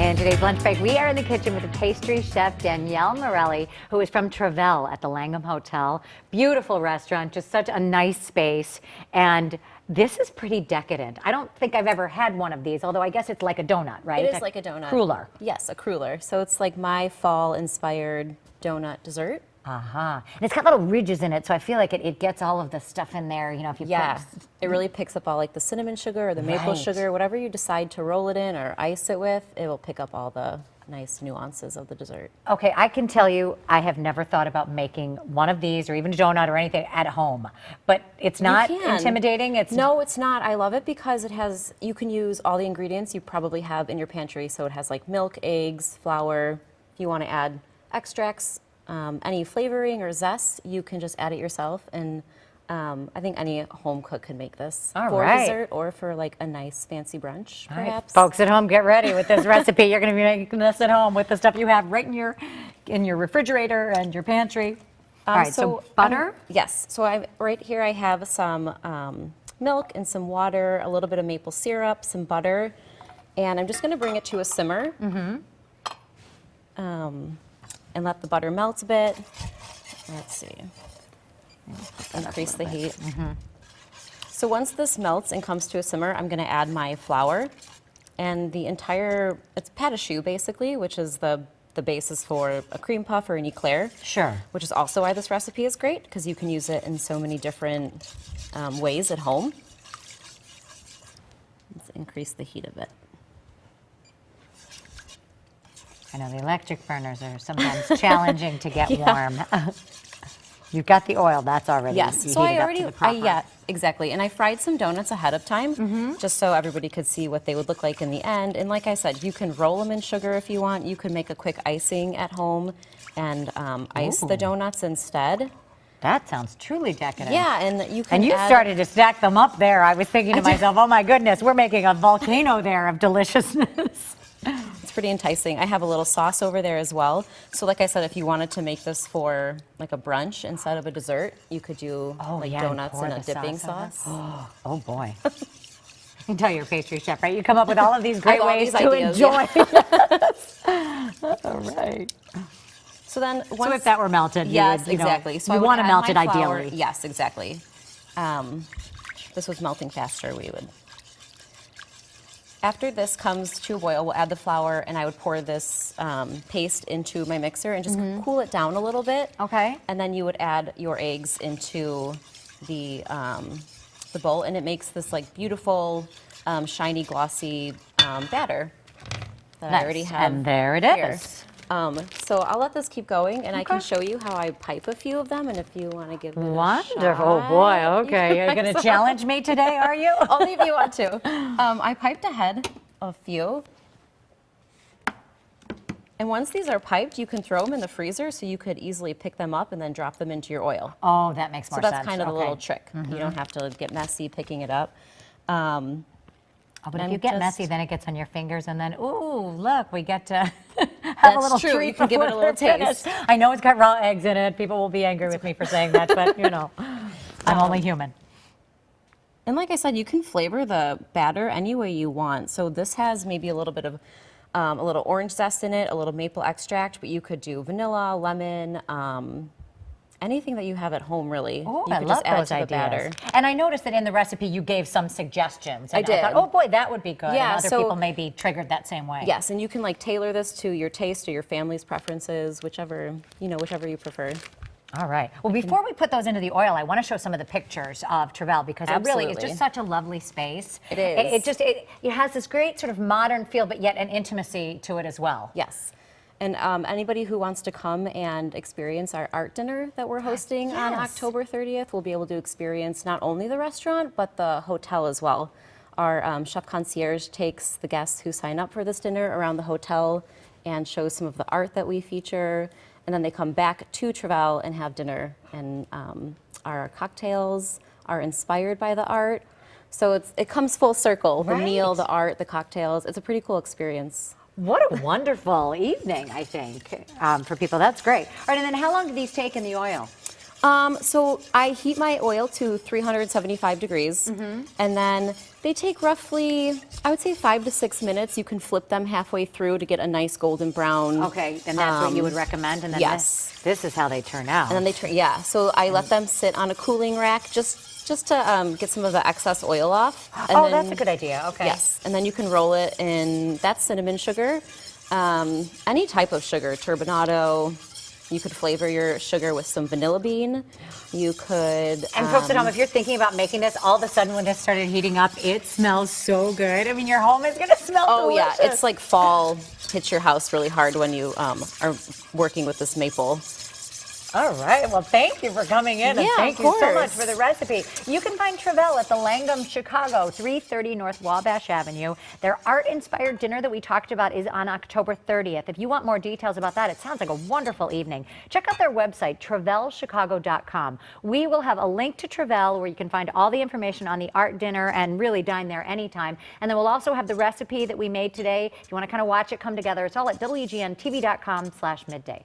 In today's lunch break, we are in the kitchen with the pastry chef Danielle Marelli, who is from Travel at the Langham Hotel. Beautiful restaurant, just such a nice space. And this is pretty decadent. I don't think I've ever had one of these, although I guess it's like a donut, right? It is like a donut. Cruller. Yes, a cruller. So it's like my fall-inspired donut dessert. And it's got little ridges in it, so I feel like it gets all of the stuff in there, you know, if you Yeah, put it really picks up all like the cinnamon sugar or the maple sugar, whatever you decide to roll it in or ice it with, it will pick up all the nice nuances of the dessert. Okay, I can tell you, I have never thought about making one of these or even a donut or anything at home, but it's not intimidating. No, it's not. I love it because it has, you can use all the ingredients you probably have in your pantry. So it has like milk, eggs, flour. If you want to add extracts, any flavoring or zest, you can just add it yourself. And I think any home cook can make this for dessert or for like a nice fancy brunch, perhaps. Folks at home, get ready with this recipe. You're going to be making this at home with the stuff you have right in your refrigerator and your pantry. All right, so butter? Yes. So right here I have some milk and some water, a little bit of maple syrup, some butter, and I'm just going to bring it to a simmer. And let the butter melt a bit. Let's see. Increase the heat. So once this melts and comes to a simmer, I'm going to add my flour and the entire, it's pâte à choux basically, which is the basis for a cream puff or an eclair. Sure. Which is also why this recipe is great, because you can use it in so many different ways at home. Let's increase the heat a bit. I know the electric burners are sometimes challenging to get warm. You've got the oil, that's already so I already, yeah, exactly. And I fried some donuts ahead of time, just so everybody could see what they would look like in the end. And like I said, you can roll them in sugar if you want. You can make a quick icing at home and ice the donuts instead. That sounds truly decadent. Yeah, and you can And you started to stack them up there. I was thinking to myself, oh my goodness, we're making a volcano there of deliciousness. It's pretty enticing. I have a little sauce over there as well. So like I said, if you wanted to make this for like a brunch instead of a dessert, you could do like donuts in a dipping sauce. Oh boy. I can tell you're a pastry chef, right? You come up with all of these great ways to ideas, enjoy. All right. So then once, so if that were melted, yes, you would, exactly. So you want to melt it flour. ideally. Yes, exactly. This was melting faster, we would. After this comes to a boil, we'll add the flour, and I would pour this paste into my mixer and just cool it down a little bit. Okay. And then you would add your eggs into the bowl, and it makes this like beautiful, shiny, glossy batter that I already have. And there it is. So I'll let this keep going, and I can show you how I pipe a few of them, and if you want to give it a Wonderful. shot. Oh boy, okay. You're going to challenge me today, are you? Only if you want to. I piped ahead a few. And once these are piped, you can throw them in the freezer, so you could easily pick them up and then drop them into your oil. Oh, that makes more sense. So that's kind of a little trick. You don't have to get messy picking it up. But if you get messy, then it gets on your fingers, and then, ooh, look, we get to have a little treat. You can give it a little taste. I know it's got raw eggs in it. People will be angry with me for saying that, but you know, I'm only human. And like I said, you can flavor the batter any way you want. So this has maybe a little bit of a little orange zest in it, a little maple extract, but you could do vanilla, lemon, anything that you have at home, really. Oh, you I could love just add those to the batter. And I noticed that in the recipe you gave some suggestions. And I did. I thought, oh boy, that would be good. Yeah, and other people may be triggered that same way. Yes, and you can like tailor this to your taste or your family's preferences, whichever you prefer. All right. Well, before we put those into the oil, I want to show some of the pictures of Travel, because it really is just such a lovely space. It is. It has this great sort of modern feel, but yet an intimacy to it as well. Yes. And anybody who wants to come and experience our art dinner that we're hosting on October 30th will be able to experience not only the restaurant, but the hotel as well. Our chef concierge takes the guests who sign up for this dinner around the hotel and shows some of the art that we feature. And then they come back to Travel and have dinner. And our cocktails are inspired by the art. So it comes full circle, the meal, the art, the cocktails. It's a pretty cool experience. What a wonderful evening, I think, for people. That's great. All right, and then how long do these take in the oil? So I heat my oil to 375 degrees, and then they take roughly, I would say 5 to 6 minutes. You can flip them halfway through to get a nice golden brown. Okay, and that's what you would recommend? And then yes. This is how they turn out. And then they turn, yeah. So I let them sit on a cooling rack just to get some of the excess oil off. And oh, then, that's a good idea. Okay. Yes, and then you can roll it in, that's cinnamon sugar, any type of sugar, turbinado. You could flavor your sugar with some vanilla bean. You could... And folks at home, if you're thinking about making this, all of a sudden when this started heating up, it smells so good. I mean, your home is going to smell delicious. Yeah, it's like fall hits your house really hard when you are working with this maple. All right. Well, thank you for coming in, and thank you so much for the recipe. You can find Travell at the Langham, Chicago, 330 North Wabash Avenue. Their art-inspired dinner that we talked about is on October 30th. If you want more details about that, it sounds like a wonderful evening. Check out their website, travellchicago.com. We will have a link to Travell where you can find all the information on the art dinner and really dine there anytime. And then we'll also have the recipe that we made today. If you want to kind of watch it come together, it's all at WGN-TV.com/midday.